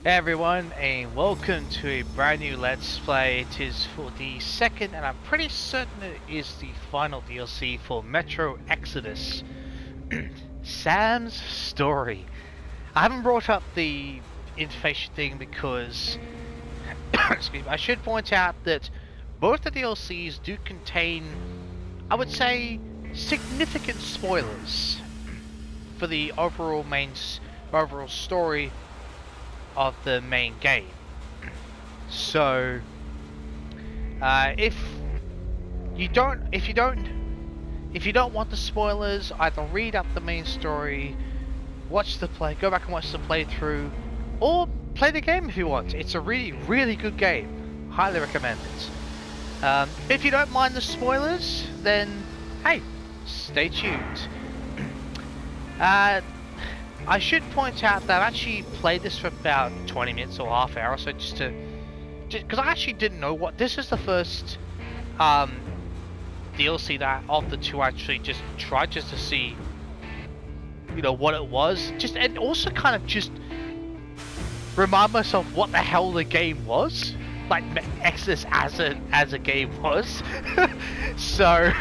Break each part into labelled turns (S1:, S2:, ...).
S1: Everyone, and welcome to a brand new Let's Play. It is for the second, and I'm pretty certain it is the final DLC for Metro Exodus. Sam's Story. I haven't brought up the interface thing because excuse me, I should point out that both the DLCs do contain, I would say, significant spoilers for the overall story of the main game. So if you don't want the spoilers, either read up the main story, go back and watch the playthrough, or play the game if you want. It's a really good game. Highly recommend it. If you don't mind the spoilers, then hey, stay tuned. I should point out that I've actually played this for about 20 minutes or half hour or so, just because I actually didn't know what this is. The first DLC that of the two I actually just tried just to see, what it was, and also kind of just remind myself what the hell the game was, like Exodus as a game was. So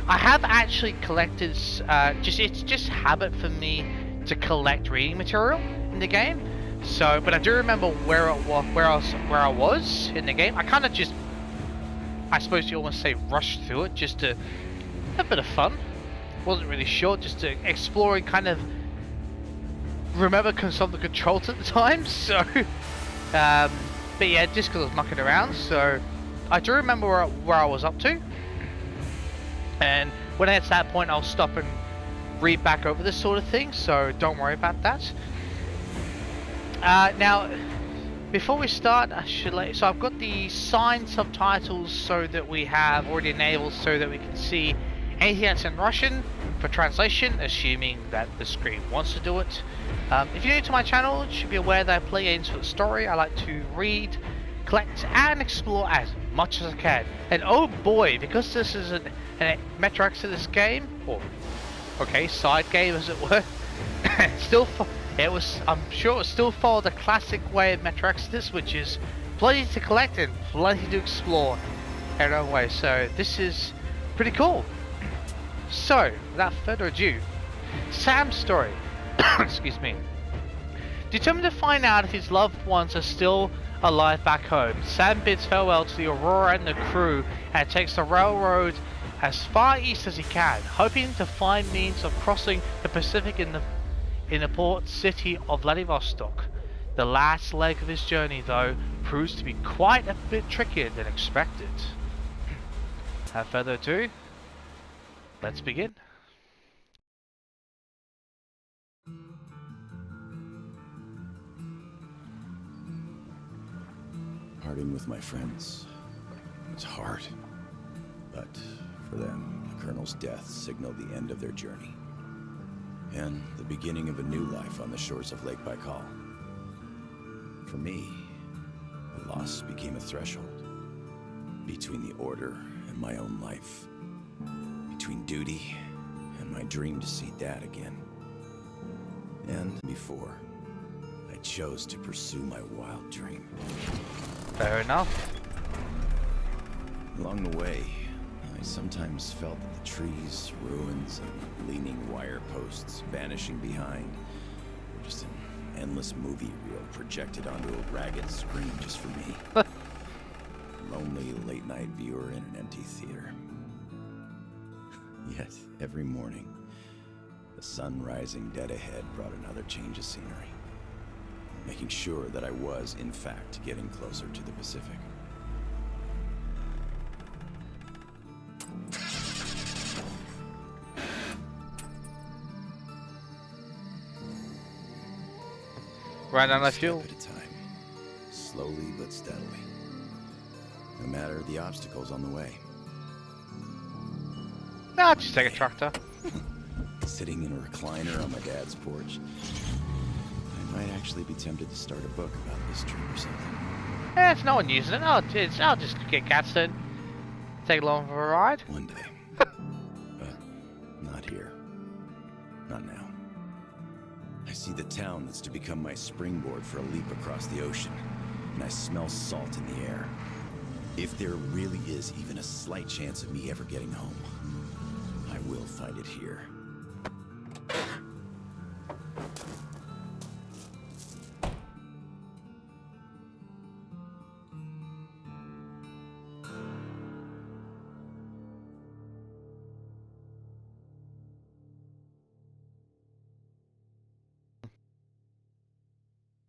S1: I have actually collected, it's just habit for me to collect reading material in the game. So, but I do remember where I was in the game. I kind of just, I suppose you almost say, rushed through it just to have a bit of fun. Wasn't really sure, just to explore and kind of remember some of the controls at the time. So, but yeah, just because I was mucking around. So, I do remember where I was up to. And when I get to that point, I'll stop and read back over this sort of thing, so don't worry about that. Now, before we start, so I've got the signed subtitles so that we have already enabled so that we can see anything that's in Russian for translation, assuming that the screen wants to do it. If you're new to my channel, you should be aware that I play games for the story. I like to read, collect, and explore as much as I can. And oh boy, because this is a Metro Exodus game, or side game as it were, I'm sure it still followed the classic way of Metro Exodus, which is plenty to collect and plenty to explore in our own way. So this is pretty cool. So without further ado, Sam's story. Excuse me. Determined to find out if his loved ones are still alive back home, Sam bids farewell to the Aurora and the crew and takes the railroad as far east as he can, hoping to find means of crossing the Pacific in the port city of Vladivostok. The last leg of his journey, though, proves to be quite a bit trickier than expected. Without further ado, let's begin.
S2: Parting with my friends was hard, but for them, the Colonel's death signaled the end of their journey and the beginning of a new life on the shores of Lake Baikal. For me, the loss became a threshold between the Order and my own life, between duty and my dream to see Dad again. And before, I chose to pursue my wild dream.
S1: Fair enough.
S2: Along the way, I sometimes felt that the trees, ruins, and leaning wire posts vanishing behind were just an endless movie reel projected onto a ragged screen just for me. Lonely late-night viewer in an empty theater. Yet, every morning, the sun rising dead ahead brought another change of scenery, making sure that I was, in fact, getting closer to the Pacific.
S1: Right on, I
S2: Step
S1: feel.
S2: at a time, slowly but steadily, no matter the obstacles on the way.
S1: Nah, just take a tractor.
S2: Sitting in a recliner on my dad's porch, I might actually be tempted to start a book about this trip or something.
S1: Yeah, it's no one using it. I'll just get Gadsden, take along for a ride.
S2: One day. But not here. Not now. I see the town that's to become my springboard for a leap across the ocean, and I smell salt in the air. If there really is even a slight chance of me ever getting home, I will find it here.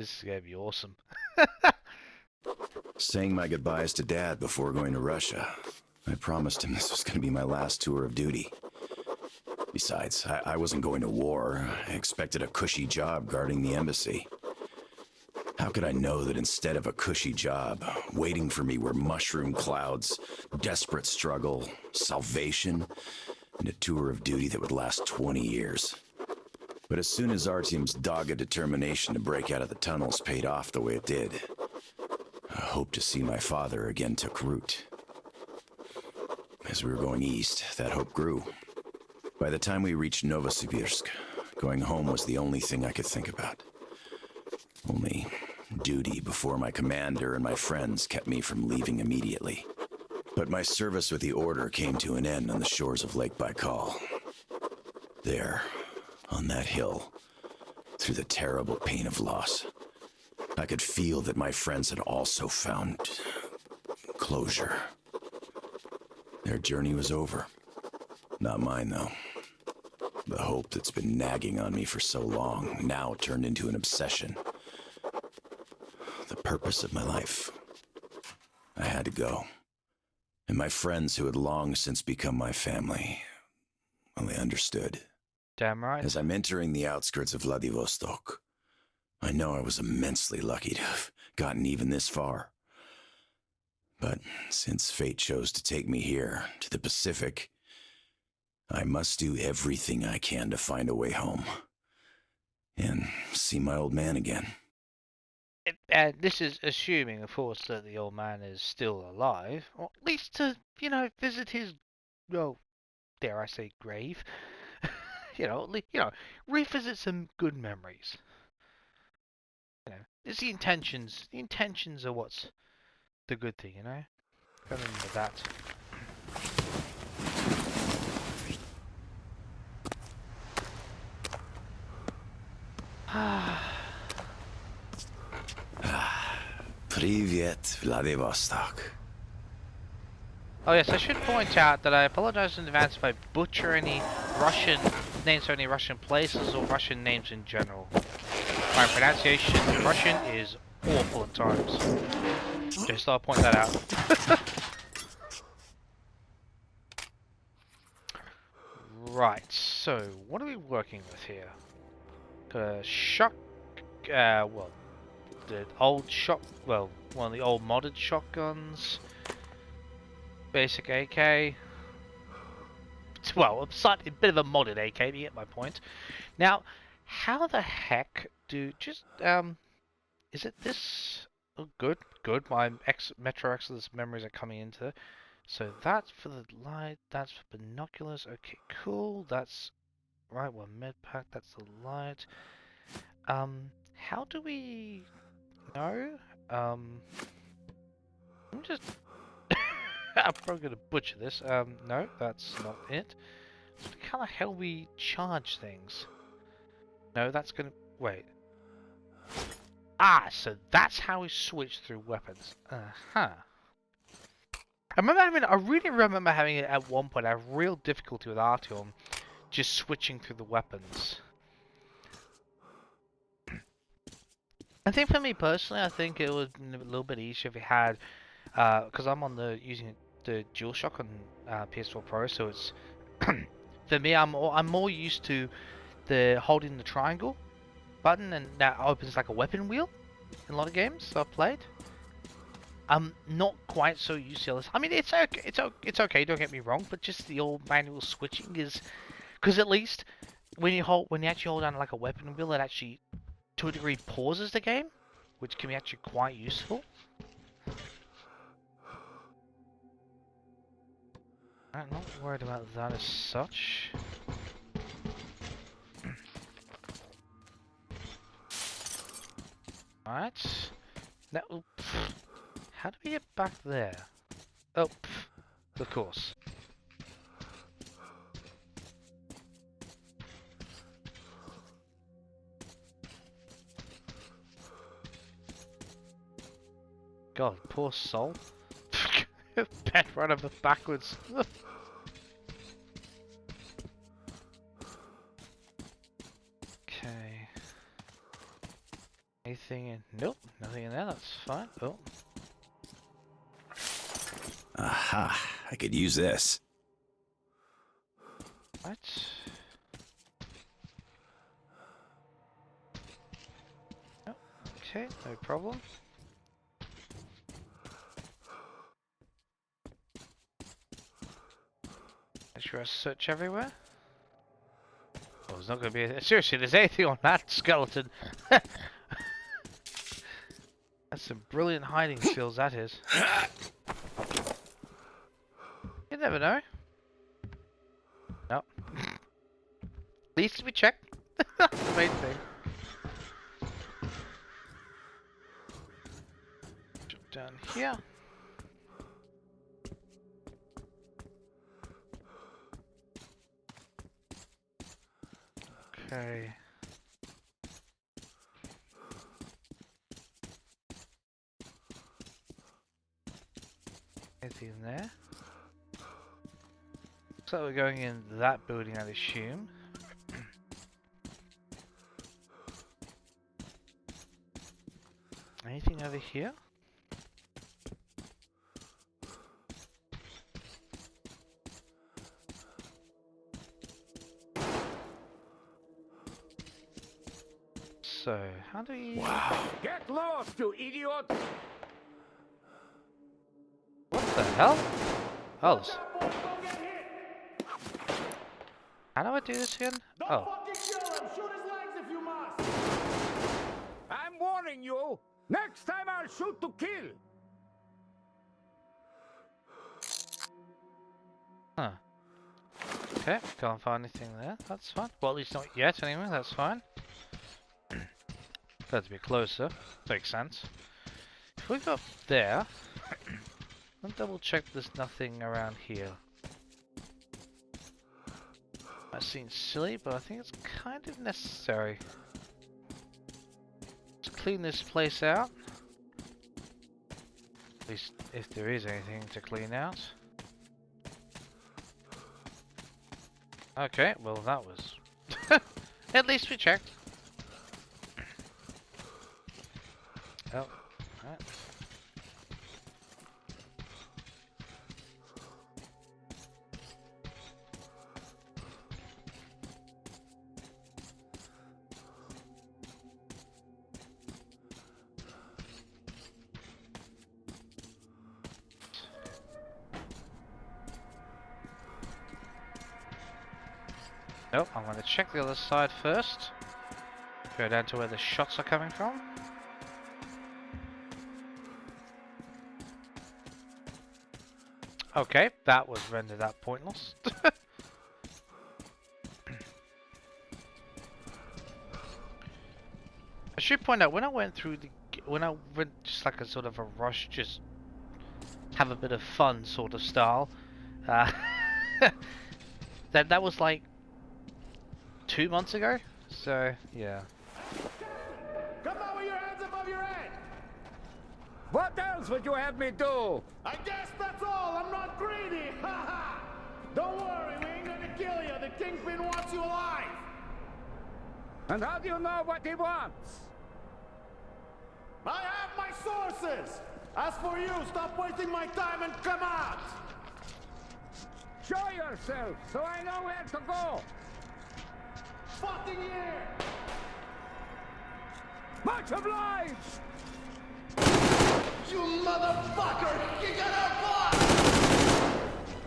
S1: This is gonna be awesome.
S2: Saying my goodbyes to Dad before going to Russia. I promised him this was going to be my last tour of duty. Besides, I wasn't going to war. I expected a cushy job guarding the embassy. How could I know that instead of a cushy job, waiting for me were mushroom clouds, desperate struggle, salvation, and a tour of duty that would last 20 years? But as soon as Artyom's dogged determination to break out of the tunnels paid off the way it did, a hope to see my father again took root. As we were going east, that hope grew. By the time we reached Novosibirsk, going home was the only thing I could think about. Only duty before my commander and my friends kept me from leaving immediately. But my service with the Order came to an end on the shores of Lake Baikal. There, on that hill, through the terrible pain of loss, I could feel that my friends had also found closure. Their journey was over. Not mine, though. The hope that's been nagging on me for so long now turned into an obsession. The purpose of my life. I had to go. And my friends who had long since become my family, well, they understood.
S1: Damn right.
S2: As I'm entering the outskirts of Vladivostok, I know I was immensely lucky to have gotten even this far. But since fate chose to take me here, to the Pacific, I must do everything I can to find a way home. And see my old man again.
S1: And this is assuming, of course, that the old man is still alive, or at least to, visit his, well, dare I say, grave. Revisit some good memories. It's the intentions. The intentions are what's the good thing, Remember that.
S2: Привет, Vladivostok.
S1: Oh yes, I should point out that I apologize in advance if I butcher any Russian names for any Russian places or Russian names in general. My pronunciation in Russian is awful at times. Just thought I'd point that out. Right, so what are we working with here? Got a the old one of the old modded shotguns. Basic AK. Well, a bit of a modded AK, but you get my point. Now, how the heck is it this? Oh, good. My Metro Exodus memories are coming into. So that's for the light, that's for binoculars. Okay, cool. That's right. Well, med pack. That's the light. How do we know? I'm probably gonna butcher this. No, that's not it. So how the hell we charge things? No, that's gonna wait. Ah, so that's how we switch through weapons. I really remember having it at one point. I have real difficulty with Artyom just switching through the weapons. I think for me personally, I think it would be a little bit easier if it had, because I'm using the DualShock on PS4 Pro, so it's for me. I'm more used to the holding the triangle button, and that opens like a weapon wheel in a lot of games I've played. I'm not quite so used to this. I mean, it's okay. Don't get me wrong, but just the old manual switching is, because at least when you actually hold down like a weapon wheel, it actually, to a degree, pauses the game, which can be actually quite useful. I'm not worried about that as such. Right. Now, how do we get back there? Oh, of course. God, poor soul. Bed run over backwards. Okay. Anything in? Nope, nothing in there. That's fine. Oh,
S2: Aha! I could use this.
S1: right. Oh, okay, no problem. Make sure I search everywhere. Oh, there's not going to be seriously, there's anything on that skeleton. That's some brilliant hiding skills, that is. You never know. No. At least we checked. That's the main thing. Jump down here. Okay. Anything in there? Looks like we're going in that building, I'd assume. Anything over here? So, how do we...
S2: Wow.
S3: Get lost, you idiot!
S1: What the hell? Oh, how do I do this again? Oh,
S3: Fucking kill him! Shoot his legs if you must! I'm warning you! Next time I'll shoot to kill!
S1: huh. Okay, can't find anything there. That's fine. Well, at least not yet, anyway. That's fine. Glad to be closer. Makes sense. If we go up there, let's double check there's nothing around here. That seems silly, but I think it's kind of necessary. Let's clean this place out. At least if there is anything to clean out. Okay, well that was... At least we checked. Oh, right. Nope, I'm going to check the other side first. Go down to where the shots are coming from. Okay, that was rendered out pointless. I should point out, when I went through the... When I went just like a sort of a rush, just have a bit of fun sort of style. That was like 2 months ago, so yeah.
S3: Come on with your hands above your head! What else would you have me do? I guess that's all! I'm not greedy! Ha ha! Don't worry, we ain't gonna kill you! The Kingpin wants you alive! And how do you know what he wants? I have my sources! As for you, stop wasting my time and come out! Show yourself, so I know where to go! Fucking here! Much obliged! You motherfucker! You got our boss!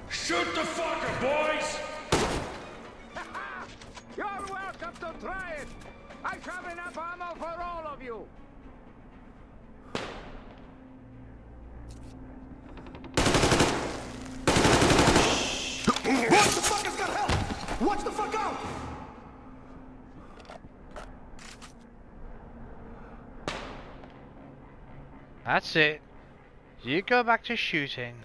S4: Shoot the fucker, boys!
S3: You're welcome to try it! I have enough ammo for all of you! What the fuck has got help? Watch the fuck out!
S1: That's it. You go back to shooting.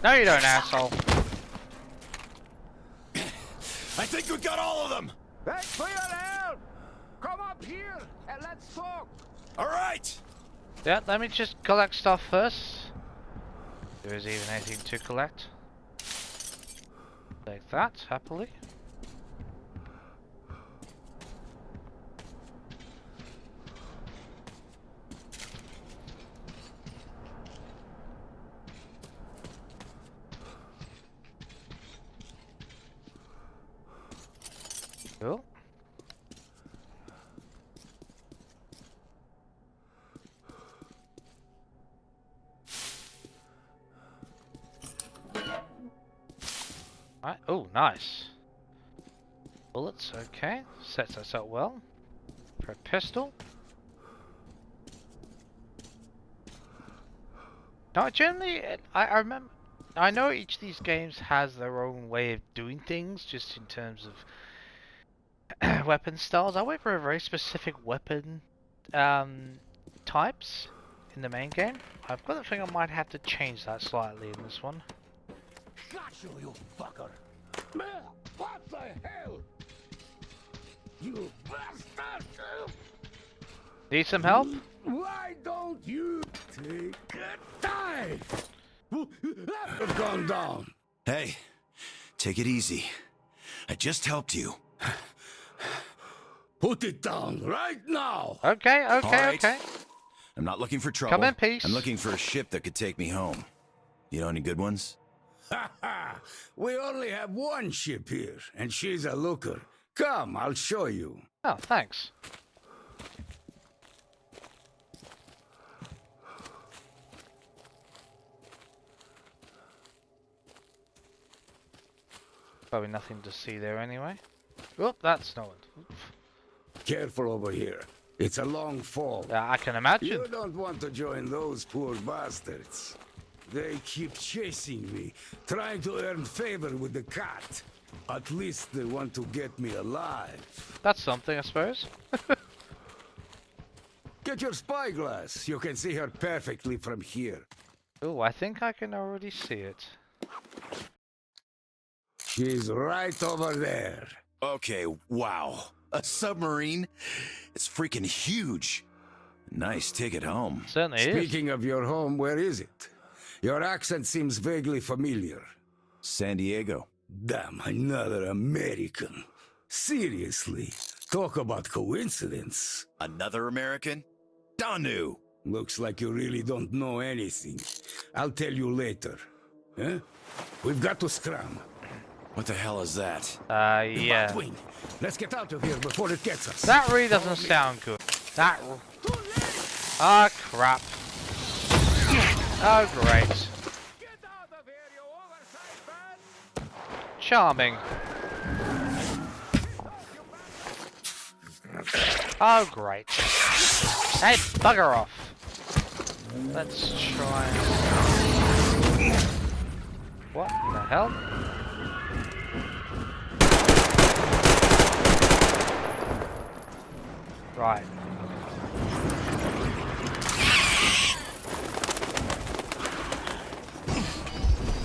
S1: No, you don't, asshole.
S2: I think we got all of them!
S3: Thanks for your help! Come up here and let's talk!
S2: Alright!
S1: Yeah, let me just collect stuff first. There is even anything to collect. Take that, happily. Cool. Right. Oh, nice. Bullets, okay. Sets us up well. For a pistol. Now, generally, I remember... I know each of these games has their own way of doing things, just in terms of weapon styles. I went for a very specific weapon types in the main game. I've got a feeling I might have to change that slightly in this one.
S3: Got you, you fucker! Man, what the hell? You bastard!
S1: Need some help?
S3: Why don't you take a dive? Have gone down.
S2: Hey, take it easy. I just helped you.
S3: Put it down right now.
S1: Okay, okay,
S2: All right.
S1: okay.
S2: I'm not looking for trouble.
S1: Come in peace.
S2: I'm looking for a ship that could take me home. You know any good ones?
S3: Ha ha! We only have one ship here, and she's a looker. Come, I'll show you.
S1: Oh, thanks. Probably nothing to see there anyway. Oh, that's no one.
S3: Careful over here. It's a long fall.
S1: Yeah, I can imagine.
S3: You don't want to join those poor bastards. They keep chasing me, trying to earn favor with the cat. At least they want to get me alive.
S1: That's something, I suppose.
S3: Get your spyglass. You can see her perfectly from here.
S1: Oh, I think I can already see it.
S3: She's right over there.
S2: Okay, wow. A submarine? It's freaking huge. Nice ticket home.
S1: Certainly is.
S3: Speaking of your home, where is it? Your accent seems vaguely familiar.
S2: San Diego.
S3: Damn, another American. Seriously, talk about coincidence.
S2: Another American? Danu!
S3: Looks like you really don't know anything. I'll tell you later. Huh? We've got to scram.
S2: What the hell is that?
S1: Yeah.
S3: Batwing. Let's get out of here before it gets us.
S1: That really doesn't sound good. That... Ah, crap. Oh, great.
S3: Get out of here, you oversized man!
S1: Charming. Oh, great. Hey, bugger off. Let's try... What in the hell? Right.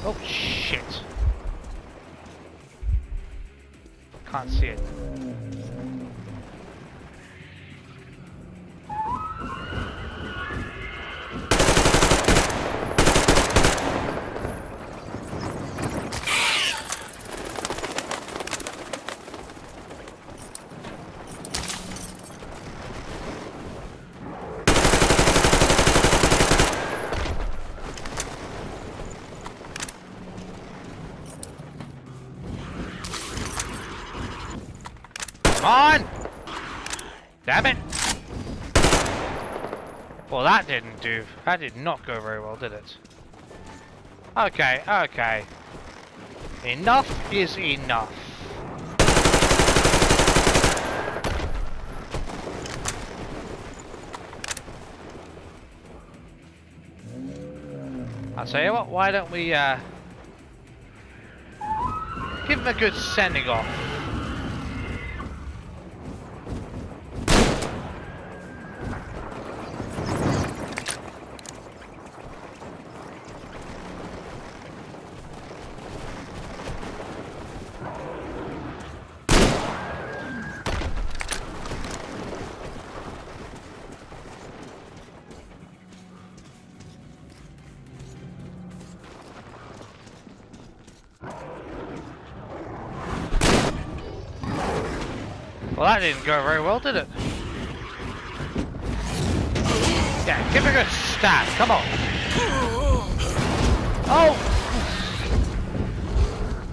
S1: Oh, shit. Can't see it. Come on! Damn it! Well, that didn't do. That did not go very well, did it? Okay, okay. Enough is enough. I'll tell you what, why don't we, give him a good sending off. Well, that didn't go very well, did it? Yeah, give it a good stab. Come on. Oh!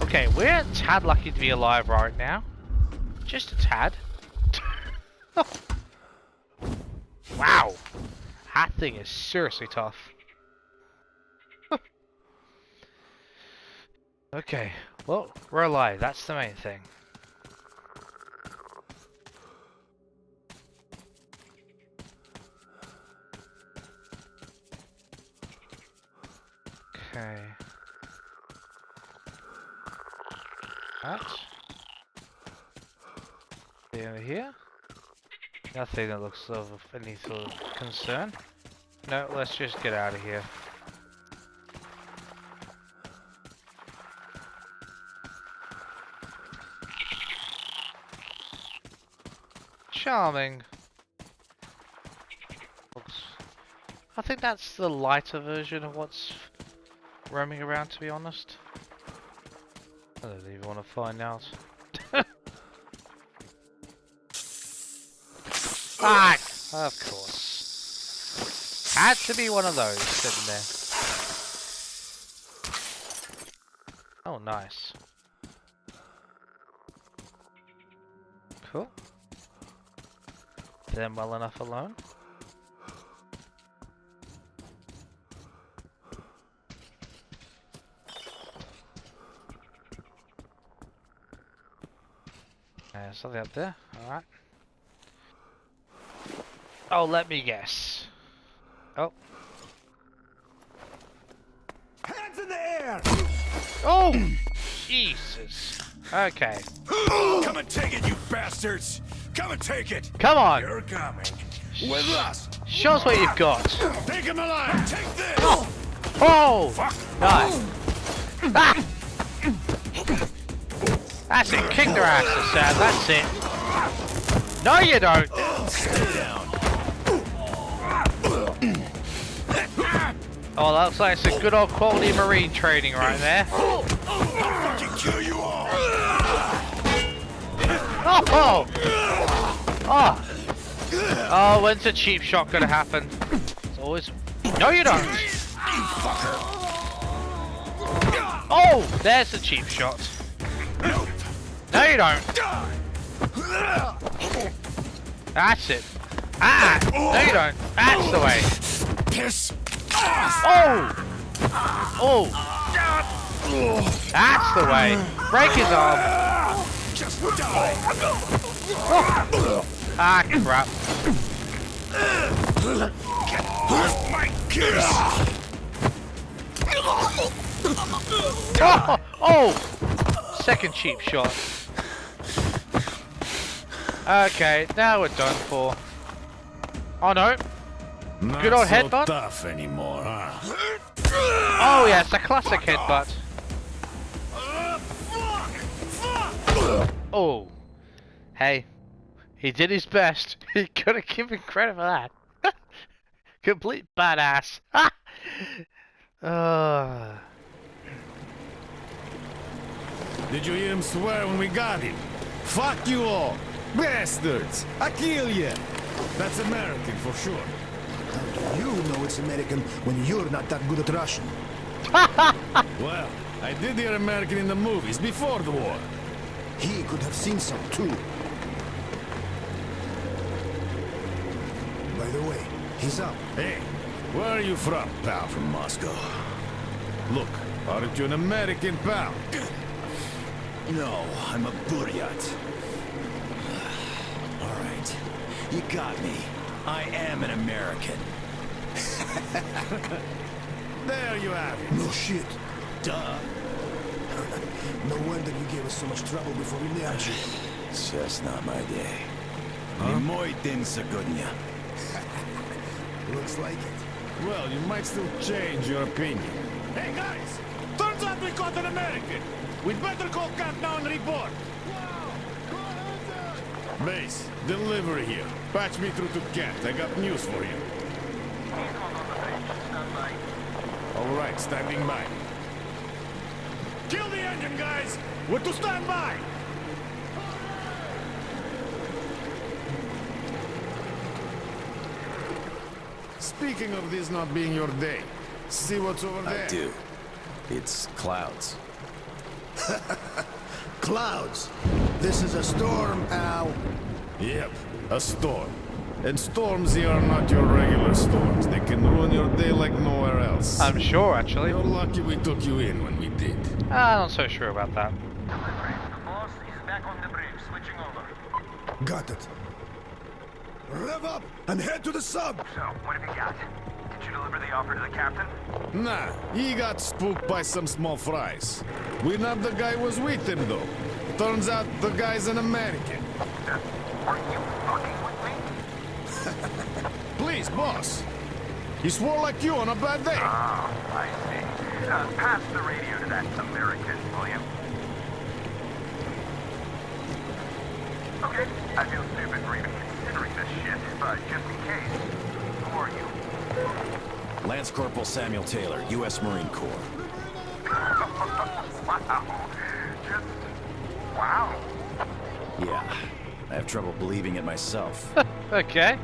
S1: Okay, we're a tad lucky to be alive right now. Just a tad. Wow. That thing is seriously tough. Okay, well, we're alive. That's the main thing. Okay. That. See over here? Nothing that looks of any sort of concern. No, let's just get out of here. Charming. I think that's the lighter version of what's roaming around, to be honest. I don't even want to find out. Ah, of course. Had to be one of those sitting there. Oh, nice. Cool. Them well enough alone. Something up there. Alright. Oh, let me guess. Oh.
S3: Hands in the air!
S1: Oh! Jesus. Okay.
S4: Come and take it, you bastards! Come and take it!
S1: Come on!
S4: You're coming. With us!
S1: Show us what you've got.
S4: Take him alive! Take this!
S1: Oh!
S4: Fuck!
S1: Nice. Ah! That's it. Kick their asses, Sam. That's it. No, you don't.
S2: Stay down.
S1: Oh, that looks like it's a good old quality marine training right there.
S4: I'll fucking kill you all!
S1: Oh! Oh! Oh, when's a cheap shot gonna happen? It's always... No, you don't! Oh! There's the cheap shot. No, you don't! That's it. Ah! No, you don't. That's the way.
S4: Piss!
S1: Oh! Oh! That's the way. Break his arm.
S4: Just die!
S1: Ah, crap.
S4: Get off my kiss!
S1: Oh! Oh! Second cheap shot. Okay, now we're done for. Oh no.
S3: Not
S1: Good old
S3: so
S1: headbutt.
S3: tough anymore, huh?
S1: Oh yeah, it's a classic headbutt. Oh. Hey. He did his best. You gotta give him credit for that. Complete badass.
S3: Did you hear him swear when we got him? Fuck you all! Bastards! I kill you! That's American for sure.
S5: How do you know it's American when you're not that good at Russian?
S3: Well, I did hear American in the movies before the war.
S5: He could have seen some too. By the way, he's up.
S3: Hey, where are you from, pal?
S2: From Moscow.
S3: Look, aren't you an American, pal?
S2: No, I'm a Buryat. All right, you got me. I am an American.
S3: There you have it.
S5: No shit.
S2: Duh.
S5: No wonder you gave us so much trouble before we nabbed you.
S2: It's just not my day. Nimoy din Sagunya.
S5: Looks like it.
S3: Well, you might still change your opinion. Hey, guys! Turns out we caught an American! We'd better call Cap now and report! Base, delivery here. Patch me through to Kent. I got news for you. All right, standing by. Kill the engine, guys! We're to stand by! speaking of this not being your day, see what's over there?
S2: I do. It's clouds.
S5: Clouds. This is a storm, Al.
S3: Yep, a storm. And storms here are not your regular storms. They can ruin your day like nowhere else.
S1: I'm sure, actually.
S3: You're lucky we took you in when we did.
S1: I'm not so sure about that.
S6: Delivery. The boss is back on the bridge, switching over.
S5: Got it. Rev up and head to the sub.
S6: So, what have you got? Did you deliver the offer to the captain?
S3: Nah, he got spooked by some small fries. We nabbed the guy who was with him, though. Turns out the guy's an American.
S6: Are you fucking with me?
S3: Please, boss. He swore like you on a bad day.
S6: Oh, I see. Pass the radio to that American, will you? Okay, I feel stupid for even considering this shit, but just in case, who are you?
S2: Lance Corporal Samuel Taylor, U.S. Marine Corps.
S6: Wow. Just... wow.
S2: Yeah, I have trouble believing it myself.
S1: Okay.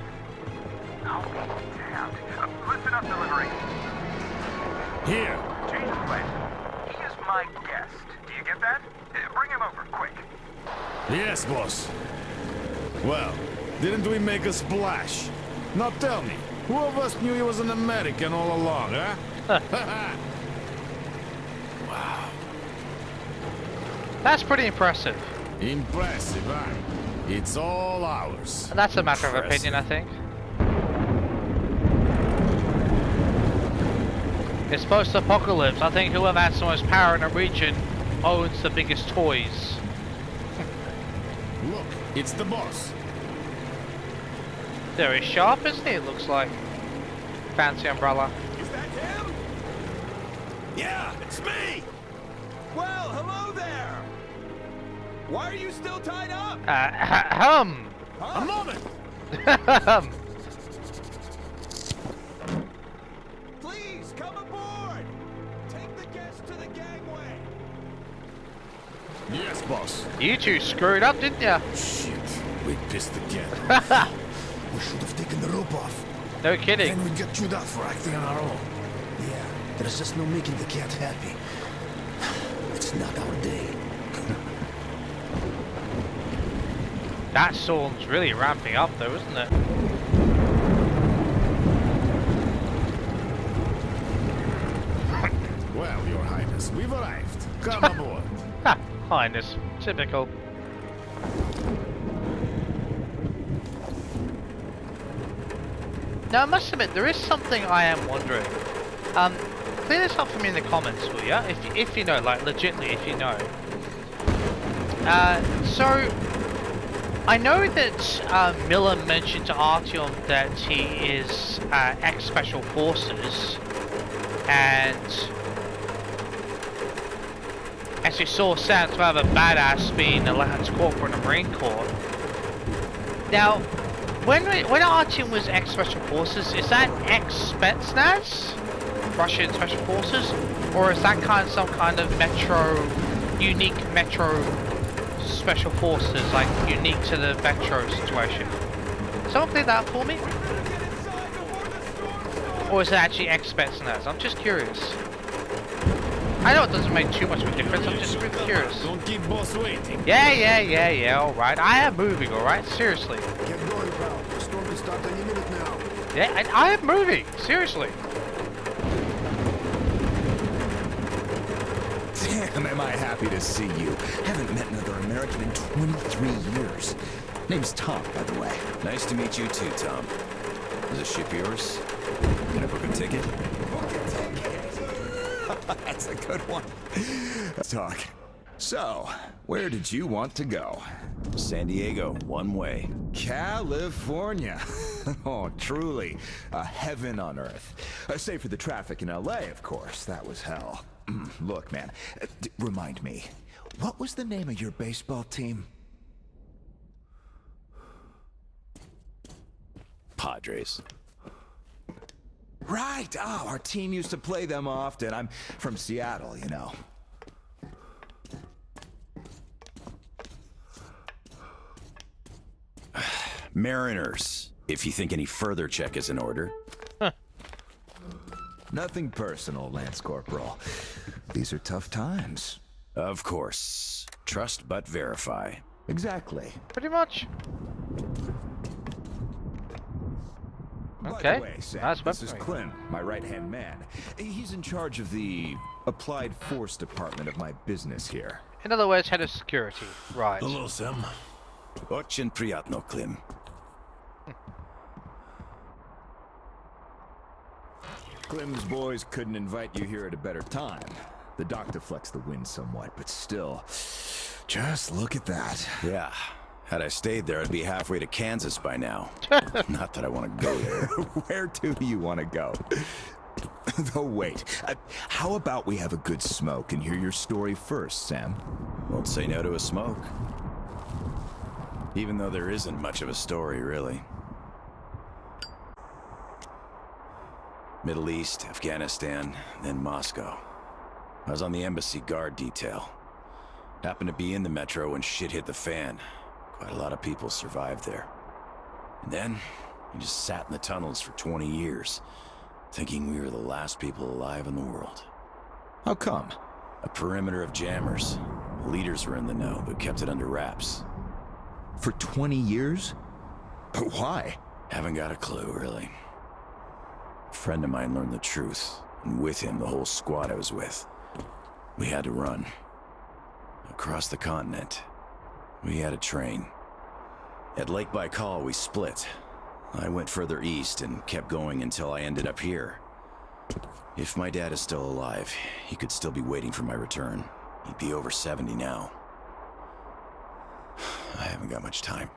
S6: I'll be damned. Listen up, delivery.
S3: Here.
S6: Change of place. He is my guest. Do you get that? Bring him over, quick.
S3: Yes, boss. Well, didn't we make a splash? Now tell me, who of us knew he was an American all along, huh?
S2: Wow.
S1: That's pretty impressive.
S3: Impressive, huh? It's all ours.
S1: That's a matter of
S2: Impressive.
S1: opinion, I think. It's post-apocalypse. I think whoever has the most power in a region owns the biggest toys.
S3: Look, it's the boss.
S1: Very sharp, isn't he? It looks like. Fancy umbrella.
S4: Is that him? Yeah, it's me! Well, hello there! Why are you still tied up?
S1: Ahem.
S3: A moment!
S1: Ahem.
S4: Please, come aboard! Take the guests to the gangway!
S3: Yes, boss.
S1: You two screwed up, didn't ya?
S3: Shit, we pissed again.
S5: We should have taken the rope off.
S1: No kidding.
S5: Then we'd get chewed out for acting on our own. Yeah, there's just no making the cat happy. It's not our day.
S1: That storm's really ramping up though, isn't it?
S3: Well, Your Highness, we've arrived. Come aboard.
S1: Ha! Highness. Typical. Now I must admit, there is something I am wondering. Clear this up for me in the comments, will ya? If you know, like legitly, if you know. So I know that Miller mentioned to Artyom that he is ex-Special Forces, and as you saw, sounds rather badass being a Lance Corporal in the Marine Corps. Now, when Artyom was ex-Special Forces, is that ex-Spetsnaz? Russian Special Forces? Or is that some kind of unique Metro Special Forces, like unique to the Metro situation? Someone clear that up for me? Or is it actually ex-Spetsnaz? I'm just curious. I know it doesn't make too much of a difference, I'm just really curious.
S3: Don't keep boss waiting.
S1: Yeah, alright. I am moving, alright? Seriously.
S5: Get going, pal. The storm can start any minute now.
S1: Yeah, I am moving. Seriously.
S7: Damn, am I happy to see you. Haven't met another American in 23 years. Name's Tom, by the way.
S2: Nice to meet you too, Tom. Is the ship yours? Can I book a ticket?
S7: That's a good one. Let's talk. So, where did you want to go?
S2: San Diego, one way.
S7: California. Oh, truly. A heaven on earth. Save for the traffic in LA, of course. That was hell. Look, man, remind me. What was the name of your baseball team?
S2: Padres.
S7: Right. Oh, our team used to play them often. I'm from Seattle, you know.
S2: Mariners. If you think any further check is in order.
S7: Nothing personal, Lance Corporal. These are tough times.
S2: Of course. Trust but verify.
S7: Exactly.
S1: Pretty much.
S7: By
S1: Okay,
S7: the way, Sam,
S1: nice
S7: this is
S1: weaponry.
S7: Clem, my right-hand man. He's in charge of the Applied Force department of my business here.
S1: In other words, head of security. Right.
S5: Hello, Sam.
S2: Очень приятно, Клим.
S7: Clem's boys couldn't invite you here at a better time. The dock deflects the wind somewhat, but still, just look at that.
S2: Yeah. Had I stayed there, I'd be halfway to Kansas by now. Not that I want to go there.
S7: Where do you want to go? Though wait, how about we have a good smoke and hear your story first, Sam?
S2: Won't say no to a smoke. Even though there isn't much of a story, really. Middle East, Afghanistan, then Moscow. I was on the embassy guard detail. Happened to be in the metro when shit hit the fan. Quite a lot of people survived there. And then, we just sat in the tunnels for 20 years, thinking we were the last people alive in the world.
S7: How come?
S2: A perimeter of jammers. The leaders were in the know, but kept it under wraps.
S7: For 20 years? But why?
S2: Haven't got a clue, really. A friend of mine learned the truth, and with him, the whole squad I was with. We had to run. Across the continent. We had a train. At Lake Baikal, we split. I went further east and kept going until I ended up here. If my dad is still alive, he could still be waiting for my return. He'd be over 70 now. I haven't got much time.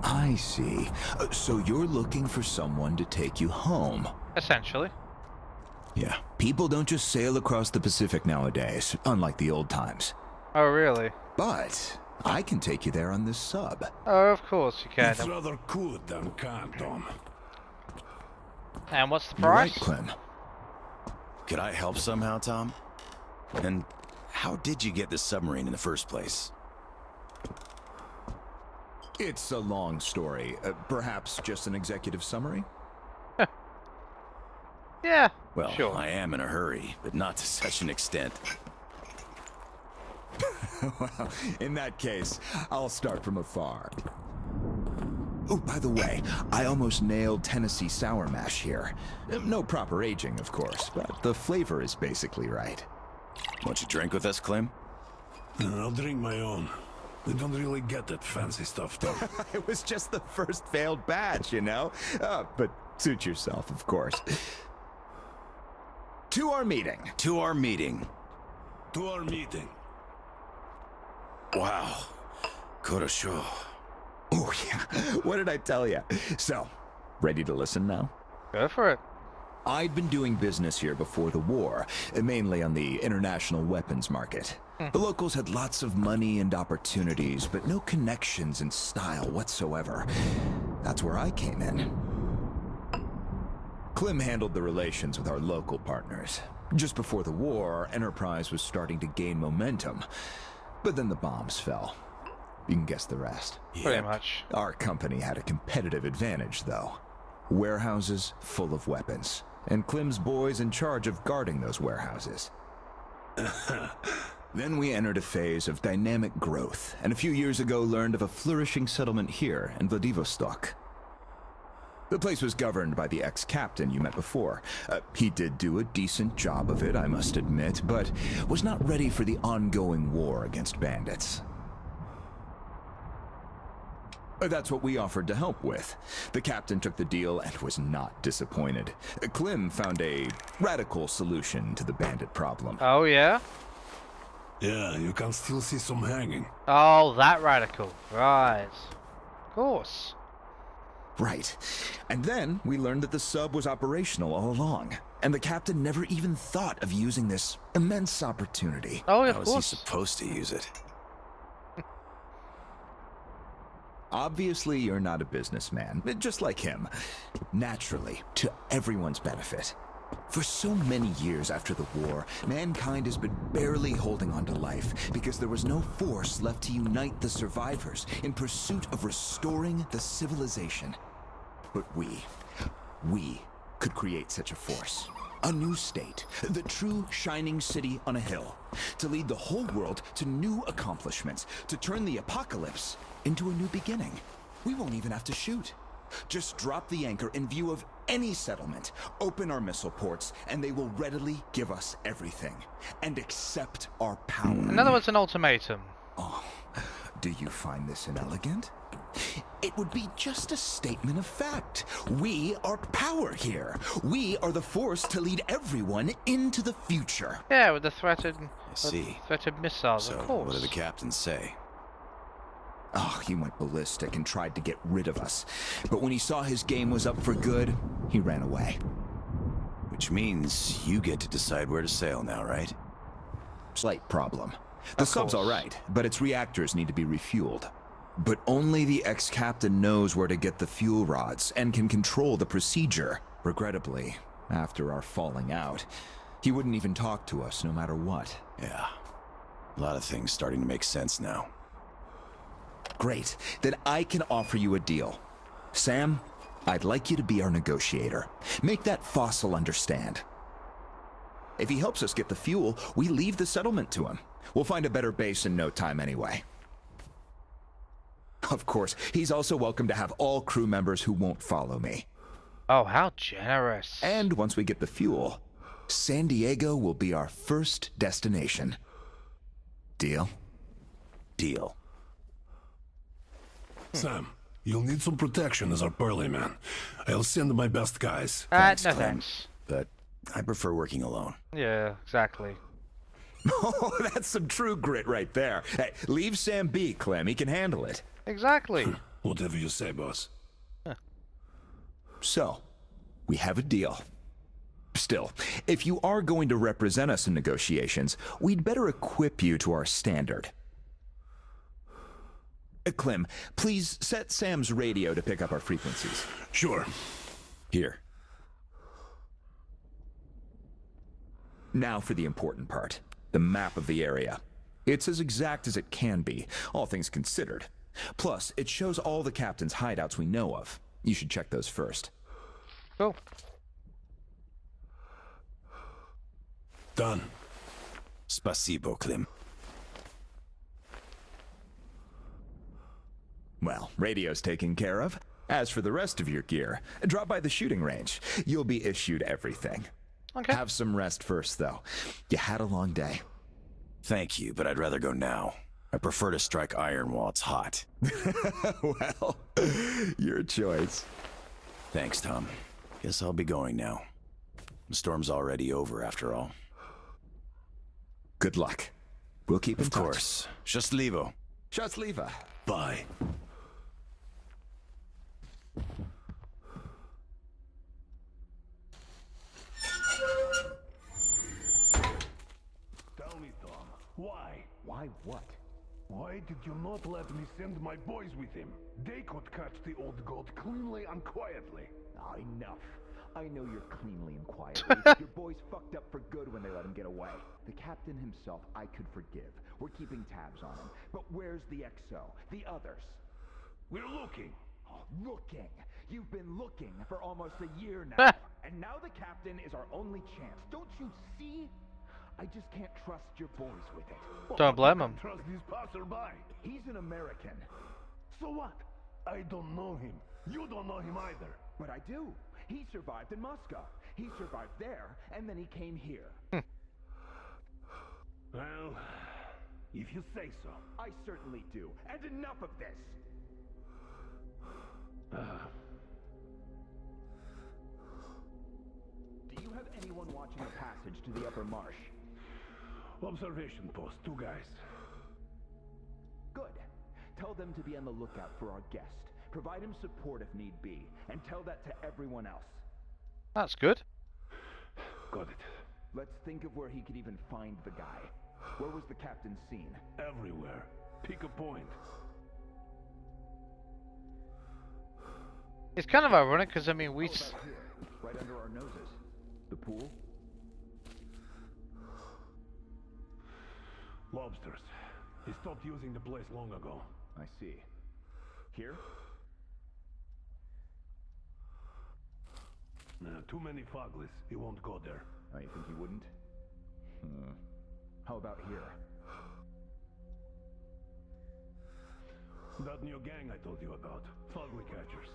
S7: I see. So you're looking for someone to take you home.
S1: Essentially.
S2: Yeah.
S7: People don't just sail across the Pacific nowadays, unlike the old times.
S1: Oh, really?
S7: But I can take you there on this sub.
S1: Oh, of course you can.
S5: It's rather cool than can't, Tom.
S1: And what's the
S7: You're right,
S1: price?
S7: Clem.
S2: Could I help somehow, Tom? And how did you get this submarine in the first place?
S7: It's a long story. Perhaps just an executive summary?
S1: Yeah,
S2: Well,
S1: sure.
S2: I am in a hurry, but not to such an extent.
S7: Well, in that case, I'll start from afar. Oh, by the way, I almost nailed Tennessee sour mash here. No proper aging, of course, but the flavor is basically right.
S2: Won't you drink with us, Clem?
S5: I'll drink my own. We don't really get that fancy stuff, Tom.
S7: It was just the first failed batch, you know? But suit yourself, of course. To our meeting.
S2: To our meeting.
S5: To our meeting.
S2: Wow. Korosho.
S7: Oh, yeah. What did I tell you? So, ready to listen now?
S1: Go for it.
S7: I'd been doing business here before the war, mainly on the international weapons market. The locals had lots of money and opportunities, but no connections and style whatsoever. That's where I came in. Clem handled the relations with our local partners. Just before the war, our enterprise was starting to gain momentum. But then the bombs fell. You can guess the rest.
S1: Pretty much.
S7: Our company had a competitive advantage, though. Warehouses full of weapons, and Clem's boys in charge of guarding those warehouses. Then we entered a phase of dynamic growth, and a few years ago learned of a flourishing settlement here in Vladivostok. The place was governed by the ex-captain you met before. He did do a decent job of it, I must admit, but was not ready for the ongoing war against bandits. That's what we offered to help with. The captain took the deal and was not disappointed. Clem found a radical solution to the bandit problem.
S1: Oh, yeah?
S5: Yeah, you can still see some hanging.
S1: Oh, that radical. Right. Of course.
S7: Right. And then we learned that the sub was operational all along, and the captain never even thought of using this immense opportunity.
S1: Oh,
S2: How
S1: of
S2: was he
S1: course.
S2: supposed to use it?
S7: Obviously, you're not a businessman, just like him. Naturally, to everyone's benefit. For so many years after the war, mankind has been barely holding on to life because there was no force left to unite the survivors in pursuit of restoring the civilization. But we could create such a force. A new state, the true shining city on a hill, to lead the whole world to new accomplishments, to turn the apocalypse into a new beginning. We won't even have to shoot. Just drop the anchor in view of any settlement, open our missile ports, and they will readily give us everything, and accept our power.
S1: In other words, an ultimatum.
S7: Oh, do you find this inelegant? It would be just a statement of fact. We are power here. We are the force to lead everyone into the future.
S1: Yeah, with the threatened,
S2: see.
S1: threatened missiles,
S2: So,
S1: of course.
S2: what did the captain say?
S7: Oh, he went ballistic and tried to get rid of us. But when he saw his game was up for good, he ran away.
S2: Which means you get to decide where to sail now, right?
S7: Slight problem. The
S1: Of
S7: sub's
S1: course.
S7: all right, but its reactors need to be refueled. But only the ex-captain knows where to get the fuel rods and can control the procedure. Regrettably, after our falling out, he wouldn't even talk to us no matter what.
S2: Yeah. A lot of things starting to make sense now.
S7: Great. Then I can offer you a deal. Sam, I'd like you to be our negotiator. Make that fossil understand. If he helps us get the fuel, we leave the settlement to him. We'll find a better base in no time anyway. Of course, he's also welcome to have all crew members who won't follow me.
S1: Oh, how generous.
S7: And once we get the fuel, San Diego will be our first destination. Deal?
S2: Deal.
S5: Sam, you'll need some protection as our Burly Man. I'll send my best guys.
S1: No
S2: Clem.
S1: thanks.
S2: But I prefer working alone.
S1: Yeah, exactly.
S7: Oh, that's some true grit right there. Hey, leave Sam be, Clem. He can handle it.
S1: Exactly.
S5: Whatever you say, boss.
S7: So, we have a deal. Still, if you are going to represent us in negotiations, we'd better equip you to our standard. Clem, please set Sam's radio to pick up our frequencies.
S5: Sure.
S2: Here.
S7: Now for the important part. The map of the area. It's as exact as it can be, all things considered. Plus, it shows all the captain's hideouts we know of. You should check those first.
S1: Cool.
S5: Done.
S2: Spasibo, Clem.
S7: Well, radio's taken care of. As for the rest of your gear, drop by the shooting range. You'll be issued everything.
S1: Okay.
S7: Have some rest first, though. You had a long day.
S2: Thank you, but I'd rather go now. I prefer to strike iron while it's hot.
S7: Well, your choice.
S2: Thanks, Tom. Guess I'll be going now. The storm's already over, after all.
S7: Good luck. We'll keep in
S2: Of
S7: touch.
S2: course. Счастливо.
S7: Счастливо.
S5: Bye.
S3: Tell me, Tom, why?
S4: Why what?
S3: Why did you not let me send my boys with him? They could catch the old goat cleanly and quietly.
S4: Oh, enough. I know you're cleanly and quietly. Your boys fucked up for good when they let him get away. The captain himself I could forgive. We're keeping tabs on him. But where's the XO? The others?
S3: We're looking.
S4: Oh, looking. You've been looking for almost a year now. And now the captain is our only chance. Don't you see? I just can't trust your boys with it.
S1: Don't blame him.
S3: Trust these passerby.
S4: He's an American.
S3: So what? I don't know him. You don't know him either.
S4: But I do. He survived in Moscow. He survived there, and then he came here.
S3: Well, if you say so.
S4: I certainly do. And enough of this. Do you have anyone watching the passage to the upper marsh?
S3: Observation post, 2 guys.
S4: Good. Tell them to be on the lookout for our guest. Provide him support if need be, and tell that to everyone else.
S1: That's good.
S3: Got it.
S4: Let's think of where he could even find the guy. Where was the captain seen?
S3: Everywhere. Pick a point.
S1: It's kind of ironic because I mean
S4: How about here? Right under our noses. The pool?
S3: Lobsters. He stopped using the place long ago.
S4: I see. Here?
S8: Too many foglies. He won't go there.
S4: Oh, you think he wouldn't? How about here?
S8: That new gang I told you about. Fugly catchers.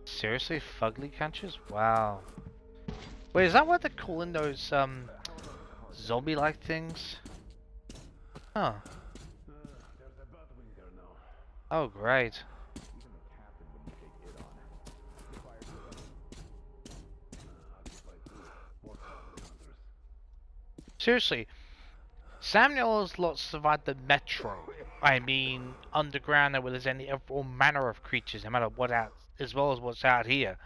S1: Seriously, fugly catchers? Wow. Wait, is that what they're calling those zombie-like things? Huh.
S8: There's a Batwing there now.
S1: Oh, great.
S4: Even the captain wouldn't take it on. The fire
S8: More fugly hunters.
S1: Seriously, Samuel's lot survived the metro. I mean, underground, where there's all manner of creatures, no matter what out, as well as what's out here.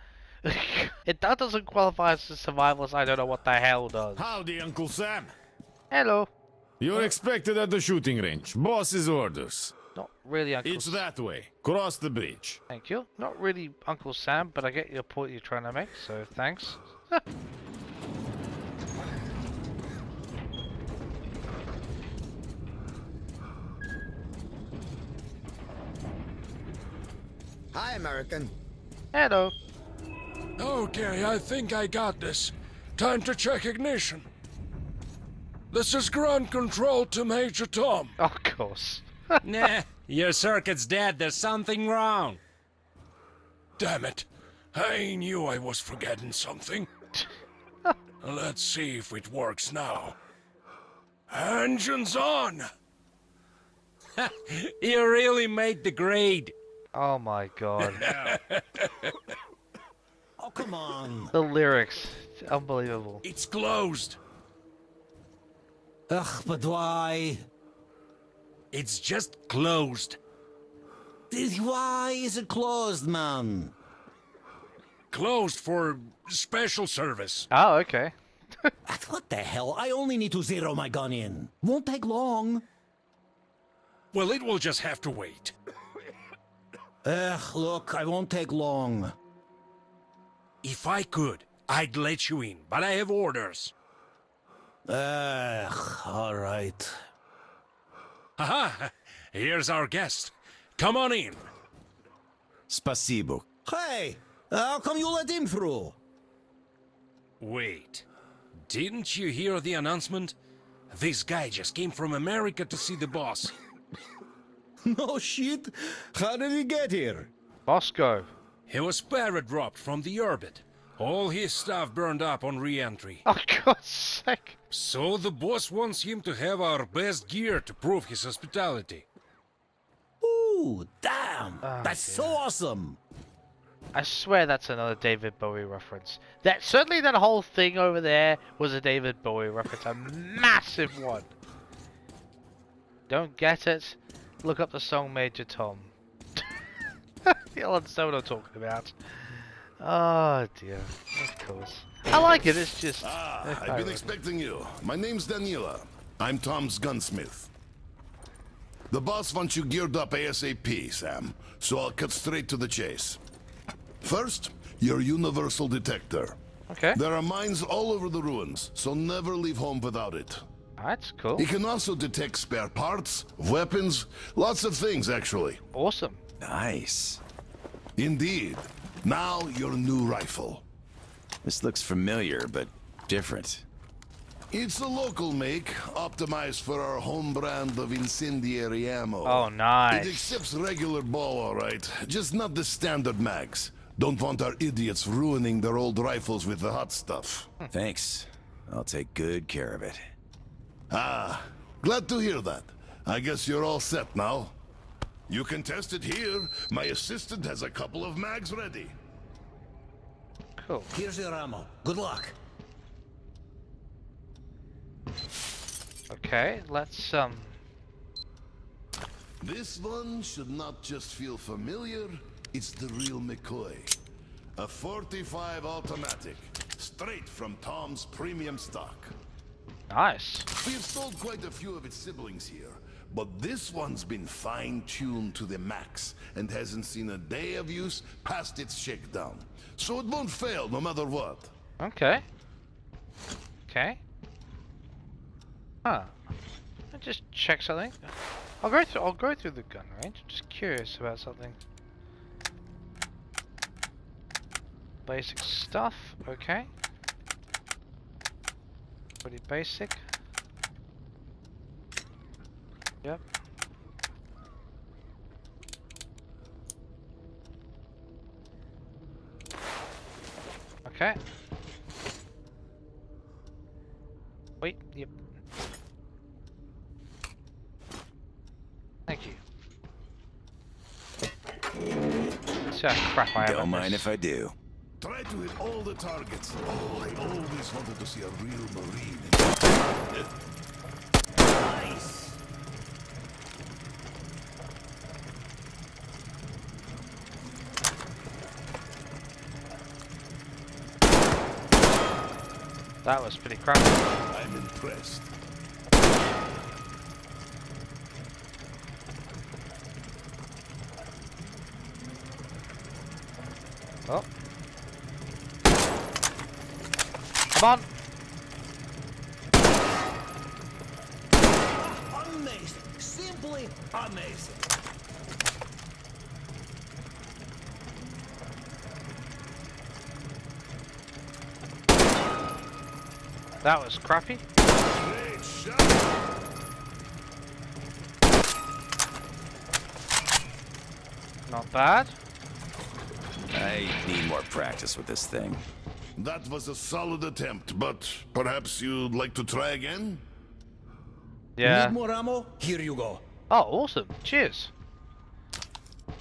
S1: If that doesn't qualify as a survivalist, I don't know what the hell does.
S3: Howdy, Uncle Sam.
S1: Hello.
S3: You're expected at the shooting range. Boss's orders.
S1: Not really Uncle
S3: It's that way. Cross the bridge.
S1: Thank you. Not really Uncle Sam, but I get your point you're trying to make, so thanks.
S5: Hi, American.
S1: Hello.
S9: Okay, I think I got this. Time to check ignition. This is ground control to Major Tom.
S1: Of course.
S10: Nah, your circuit's dead. There's something wrong.
S9: Damn it. I knew I was forgetting something. Let's see if it works now. Engines on!
S10: You really made the grade.
S1: Oh my god.
S5: Oh, come on.
S1: The lyrics. It's unbelievable.
S9: It's closed.
S5: Ugh, but why?
S9: It's just closed.
S5: Why is it closed, man?
S9: Closed for special service.
S1: Oh, okay.
S5: What the hell? I only need to zero my gun in. Won't take long.
S9: Well, it will just have to wait.
S5: Look, I won't take long.
S9: If I could, I'd let you in, but I have orders.
S5: All right.
S9: Aha! Here's our guest. Come on in.
S2: Spasibo.
S5: Hey, how come you let him through?
S9: Wait. Didn't you hear the announcement? This guy just came from America to see the boss.
S5: No shit. How did he get here?
S1: Bosco.
S9: He was para-dropped from the orbit. All his stuff burned up on re-entry.
S1: Oh, God's sake.
S9: So the boss wants him to have our best gear to prove his hospitality.
S5: Ooh, damn. That's so awesome.
S1: I swear that's another David Bowie reference. Certainly that whole thing over there was a David Bowie reference. A massive one. Don't get it? Look up the song Major Tom. You'll understand what I'm talking about. Oh dear. Of course. I like it, it's just...
S11: I've been expecting you. My name's Danila. I'm Tom's gunsmith. The boss wants you geared up ASAP, Sam, so I'll cut straight to the chase. First, your universal detector.
S1: Okay.
S11: There are mines all over the ruins, so never leave home without it.
S1: That's cool.
S11: It can also detect spare parts, weapons, lots of things, actually.
S1: Awesome.
S2: Nice.
S11: Indeed. Now, your new rifle.
S2: This looks familiar, but different.
S11: It's a local make, optimized for our home brand of incendiary ammo.
S1: Oh, nice.
S11: It accepts regular ball, all right, just not the standard mags. Don't want our idiots ruining their old rifles with the hot stuff.
S2: Thanks. I'll take good care of it.
S11: Ah, glad to hear that. I guess you're all set now. You can test it here. My assistant has a couple of mags ready.
S1: Cool.
S5: Here's your ammo. Good luck.
S1: Okay, let's
S11: This one should not just feel familiar, it's the real McCoy. A 45 automatic, straight from Tom's premium stock.
S1: Nice.
S11: We've sold quite a few of its siblings here, but this one's been fine-tuned to the max and hasn't seen a day of use past its shakedown. So it won't fail no matter what.
S1: Okay. Okay. Huh. I'll just check something. I'll go through the gun range. I'm just curious about something. basic stuff. Okay. Pretty basic. Yep. Okay. Wait, yep. Thank you. So crap, I
S2: Don't mind if I do.
S11: Try to hit all the targets. Oh, I always wanted to see a real Marine.
S5: Nice!
S1: That was pretty crappy.
S11: I'm impressed.
S1: Oh. Come on.
S5: Amazing! Simply amazing!
S1: That was crappy.
S11: Great shot.
S1: Not bad.
S2: I need more practice with this thing.
S11: That was a solid attempt, but perhaps you'd like to try again?
S1: Yeah.
S5: Need more ammo? Here you go.
S1: Oh, awesome. Cheers.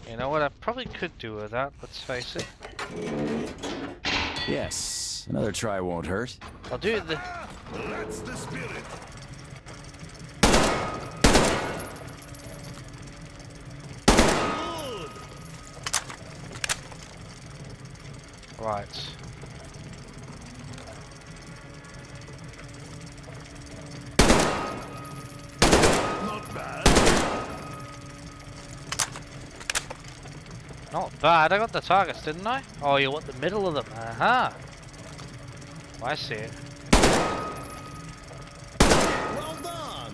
S1: You know what I probably could do with that, let's face it.
S2: Yes, another try won't hurt.
S1: I'll do the...
S11: That's the spirit.
S1: Right.
S11: Not bad.
S1: Not bad. I got the targets, didn't I? Oh, you want the middle of them. Aha. I see it.
S5: Well done!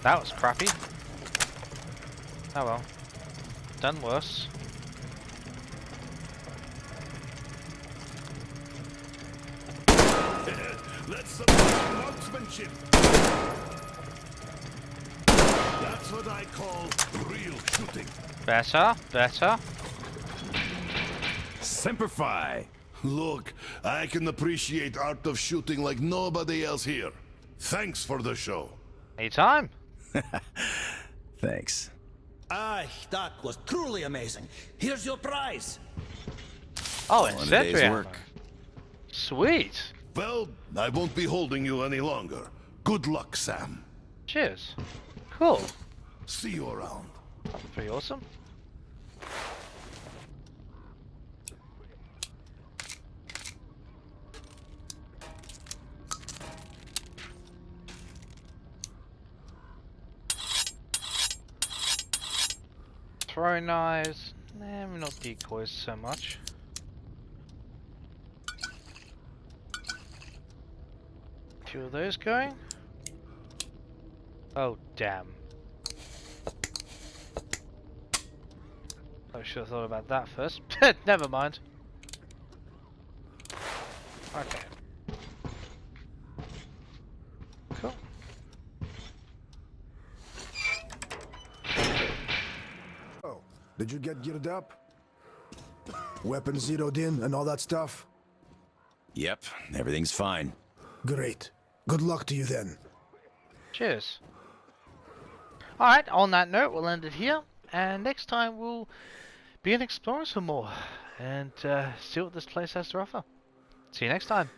S1: That was crappy. Oh well. Done worse.
S11: That's some marksmanship. That's what I call real shooting.
S1: Better, better.
S2: Semper Fi.
S11: Look, I can appreciate art of shooting like nobody else here. Thanks for the show.
S1: Anytime.
S2: Thanks.
S5: Aye, that was truly amazing. Here's your prize.
S1: Oh,
S2: All in a
S1: incendiary
S2: day's
S1: ammo.
S2: work.
S1: Sweet.
S11: Well, I won't be holding you any longer. Good luck, Sam.
S1: Cheers. Cool.
S11: See you around.
S1: That's pretty awesome. Throwing knives. Nah, not decoys so much. Few of those going. Oh, damn. I should have thought about that first. Never mind. Okay. Cool.
S12: Oh, did you get geared up? Weapons zeroed in and all that stuff?
S2: Yep, everything's fine.
S12: Great. Good luck to you then.
S1: Cheers. Alright, on that note, we'll end it here. And next time we'll be exploring some more. And see what this place has to offer. See you next time.